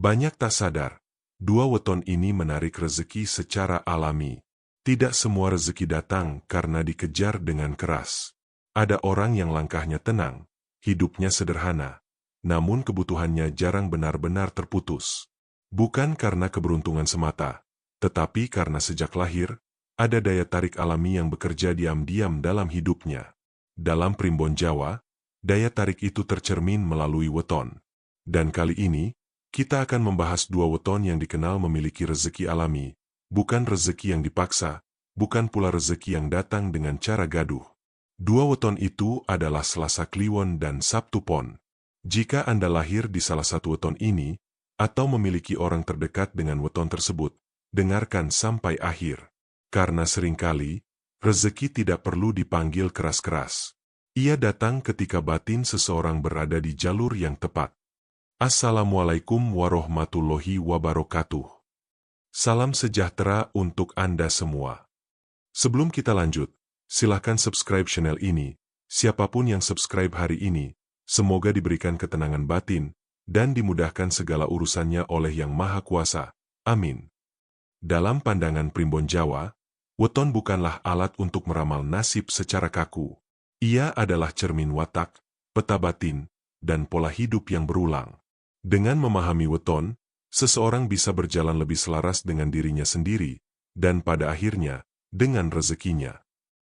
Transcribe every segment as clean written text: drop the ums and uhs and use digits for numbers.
Banyak tak sadar, dua weton ini menarik rezeki secara alami. Tidak semua rezeki datang karena dikejar dengan keras. Ada orang yang langkahnya tenang, hidupnya sederhana, namun kebutuhannya jarang benar-benar terputus. Bukan karena keberuntungan semata, tetapi karena sejak lahir, ada daya tarik alami yang bekerja diam-diam dalam hidupnya. Dalam Primbon Jawa, daya tarik itu tercermin melalui weton. Dan kali ini, kita akan membahas dua weton yang dikenal memiliki rezeki alami, bukan rezeki yang dipaksa, bukan pula rezeki yang datang dengan cara gaduh. Dua weton itu adalah Selasa Kliwon dan Sabtu Pon. Jika Anda lahir di salah satu weton ini, atau memiliki orang terdekat dengan weton tersebut, dengarkan sampai akhir. Karena seringkali, rezeki tidak perlu dipanggil keras-keras. Ia datang ketika batin seseorang berada di jalur yang tepat. Assalamualaikum warahmatullahi wabarakatuh. Salam sejahtera untuk Anda semua. Sebelum kita lanjut, silakan subscribe channel ini. Siapapun yang subscribe hari ini, semoga diberikan ketenangan batin dan dimudahkan segala urusannya oleh Yang Maha Kuasa. Amin. Dalam pandangan Primbon Jawa, weton bukanlah alat untuk meramal nasib secara kaku. Ia adalah cermin watak, peta batin, dan pola hidup yang berulang. Dengan memahami weton, seseorang bisa berjalan lebih selaras dengan dirinya sendiri, dan pada akhirnya, dengan rezekinya.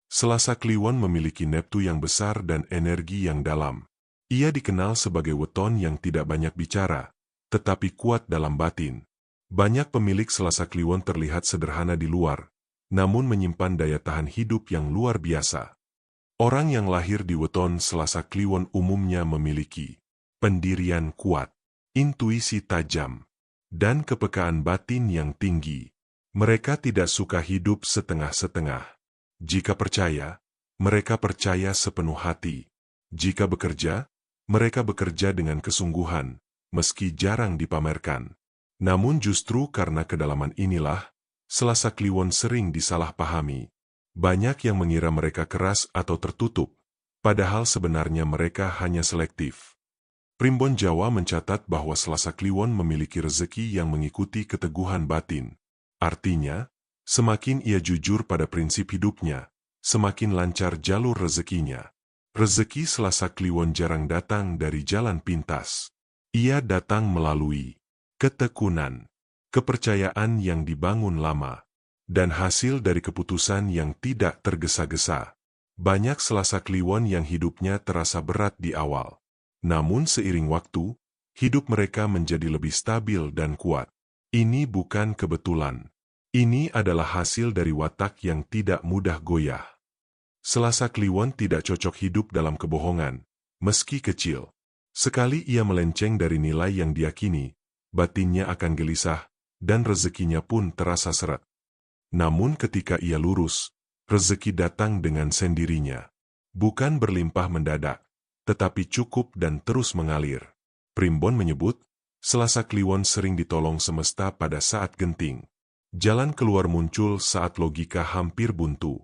Selasa Kliwon memiliki neptu yang besar dan energi yang dalam. Ia dikenal sebagai weton yang tidak banyak bicara, tetapi kuat dalam batin. Banyak pemilik Selasa Kliwon terlihat sederhana di luar, namun menyimpan daya tahan hidup yang luar biasa. Orang yang lahir di weton Selasa Kliwon umumnya memiliki pendirian kuat, intuisi tajam, dan kepekaan batin yang tinggi. Mereka tidak suka hidup setengah-setengah. Jika percaya, mereka percaya sepenuh hati. Jika bekerja, mereka bekerja dengan kesungguhan, meski jarang dipamerkan. Namun justru karena kedalaman inilah, Selasa Kliwon sering disalahpahami. Banyak yang mengira mereka keras atau tertutup, padahal sebenarnya mereka hanya selektif. Primbon Jawa mencatat bahwa Selasa Kliwon memiliki rezeki yang mengikuti keteguhan batin. Artinya, semakin ia jujur pada prinsip hidupnya, semakin lancar jalur rezekinya. Rezeki Selasa Kliwon jarang datang dari jalan pintas. Ia datang melalui ketekunan, kepercayaan yang dibangun lama, dan hasil dari keputusan yang tidak tergesa-gesa. Banyak Selasa Kliwon yang hidupnya terasa berat di awal. Namun seiring waktu, hidup mereka menjadi lebih stabil dan kuat. Ini bukan kebetulan. Ini adalah hasil dari watak yang tidak mudah goyah. Selasa Kliwon tidak cocok hidup dalam kebohongan, meski kecil. Sekali ia melenceng dari nilai yang diyakini, batinnya akan gelisah, dan rezekinya pun terasa seret. Namun ketika ia lurus, rezeki datang dengan sendirinya. Bukan berlimpah mendadak, tetapi cukup dan terus mengalir. Primbon menyebut, Selasa Kliwon sering ditolong semesta pada saat genting. Jalan keluar muncul saat logika hampir buntu.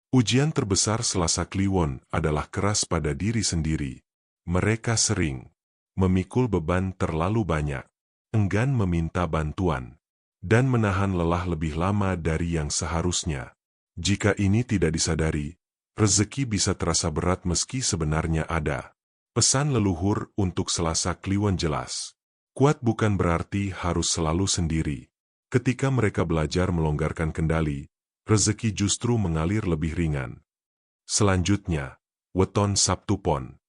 Ujian terbesar Selasa Kliwon adalah keras pada diri sendiri. Mereka sering memikul beban terlalu banyak, enggan meminta bantuan, dan menahan lelah lebih lama dari yang seharusnya. Jika ini tidak disadari, rezeki bisa terasa berat meski sebenarnya ada. Pesan leluhur untuk Selasa Kliwon jelas. Kuat bukan berarti harus selalu sendiri. Ketika mereka belajar melonggarkan kendali, rezeki justru mengalir lebih ringan. Selanjutnya, weton Sabtu Pon.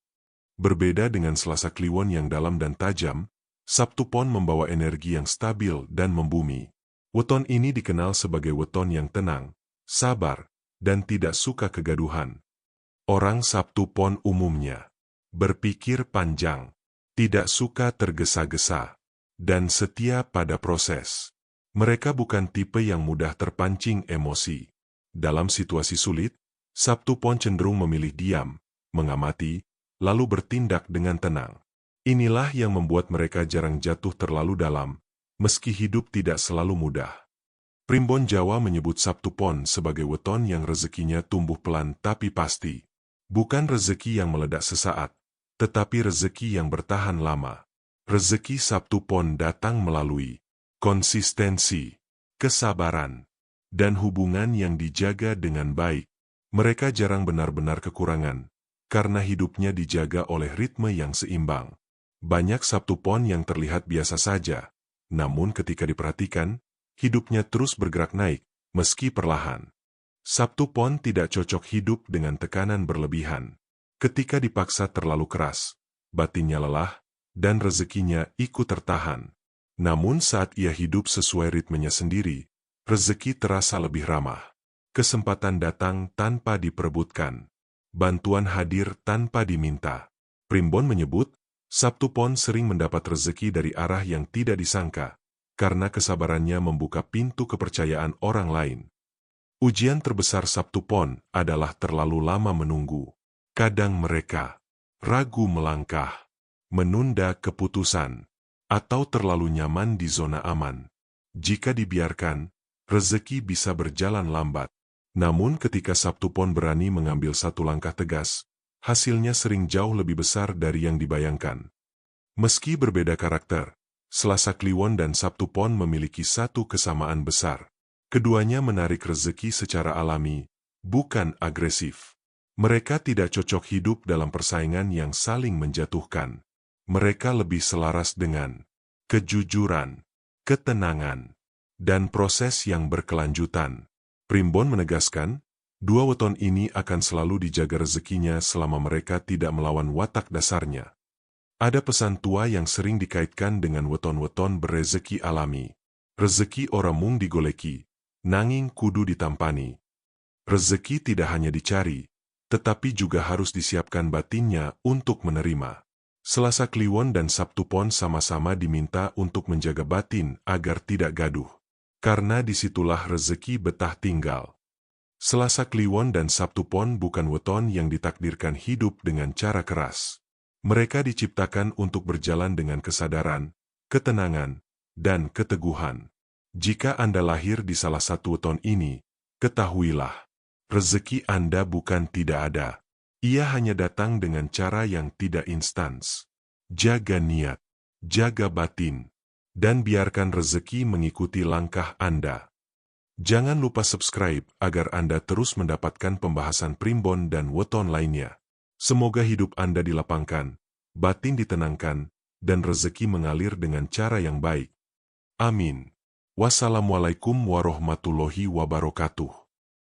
Berbeda dengan Selasa Kliwon yang dalam dan tajam, Sabtu Pon membawa energi yang stabil dan membumi. Weton ini dikenal sebagai weton yang tenang, sabar, dan tidak suka kegaduhan. Orang Sabtu Pon umumnya berpikir panjang, tidak suka tergesa-gesa, dan setia pada proses. Mereka bukan tipe yang mudah terpancing emosi. Dalam situasi sulit, Sabtu Pon cenderung memilih diam, mengamati, lalu bertindak dengan tenang. Inilah yang membuat mereka jarang jatuh terlalu dalam, meski hidup tidak selalu mudah. Primbon Jawa menyebut Sabtu Pon sebagai weton yang rezekinya tumbuh pelan tapi pasti. Bukan rezeki yang meledak sesaat, tetapi rezeki yang bertahan lama. Rezeki Sabtu Pon datang melalui konsistensi, kesabaran, dan hubungan yang dijaga dengan baik. Mereka jarang benar-benar kekurangan, karena hidupnya dijaga oleh ritme yang seimbang. Banyak Sabtu Pon yang terlihat biasa saja, namun ketika diperhatikan, hidupnya terus bergerak naik, meski perlahan. Sabtu Pon tidak cocok hidup dengan tekanan berlebihan. Ketika dipaksa terlalu keras, batinnya lelah, dan rezekinya ikut tertahan. Namun saat ia hidup sesuai ritmenya sendiri, rezeki terasa lebih ramah. Kesempatan datang tanpa diperebutkan. Bantuan hadir tanpa diminta. Primbon menyebut, Sabtu Pon sering mendapat rezeki dari arah yang tidak disangka, karena kesabarannya membuka pintu kepercayaan orang lain. Ujian terbesar Sabtu Pon adalah terlalu lama menunggu. Kadang mereka ragu melangkah, menunda keputusan, atau terlalu nyaman di zona aman. Jika dibiarkan, rezeki bisa berjalan lambat. Namun ketika Sabtu Pon berani mengambil satu langkah tegas, hasilnya sering jauh lebih besar dari yang dibayangkan. Meski berbeda karakter, Selasa Kliwon dan Sabtu Pon memiliki satu kesamaan besar. Keduanya menarik rezeki secara alami, bukan agresif. Mereka tidak cocok hidup dalam persaingan yang saling menjatuhkan. Mereka lebih selaras dengan kejujuran, ketenangan, dan proses yang berkelanjutan. Primbon menegaskan, dua weton ini akan selalu dijaga rezekinya selama mereka tidak melawan watak dasarnya. Ada pesan tua yang sering dikaitkan dengan weton-weton berrezeki alami. Rezeki ora mung digoleki, nanging kudu ditampani. Rezeki tidak hanya dicari, tetapi juga harus disiapkan batinnya untuk menerima. Selasa Kliwon dan Sabtu Pon sama-sama diminta untuk menjaga batin agar tidak gaduh. Karena disitulah rezeki betah tinggal. Selasa Kliwon dan Sabtu Pon bukan weton yang ditakdirkan hidup dengan cara keras. Mereka diciptakan untuk berjalan dengan kesadaran, ketenangan, dan keteguhan. Jika Anda lahir di salah satu weton ini, ketahuilah, rezeki Anda bukan tidak ada. Ia hanya datang dengan cara yang tidak instans. Jaga niat, jaga batin, dan biarkan rezeki mengikuti langkah Anda. Jangan lupa subscribe agar Anda terus mendapatkan pembahasan primbon dan weton lainnya. Semoga hidup Anda dilapangkan, batin ditenangkan, dan rezeki mengalir dengan cara yang baik. Amin. Wassalamualaikum warahmatullahi wabarakatuh.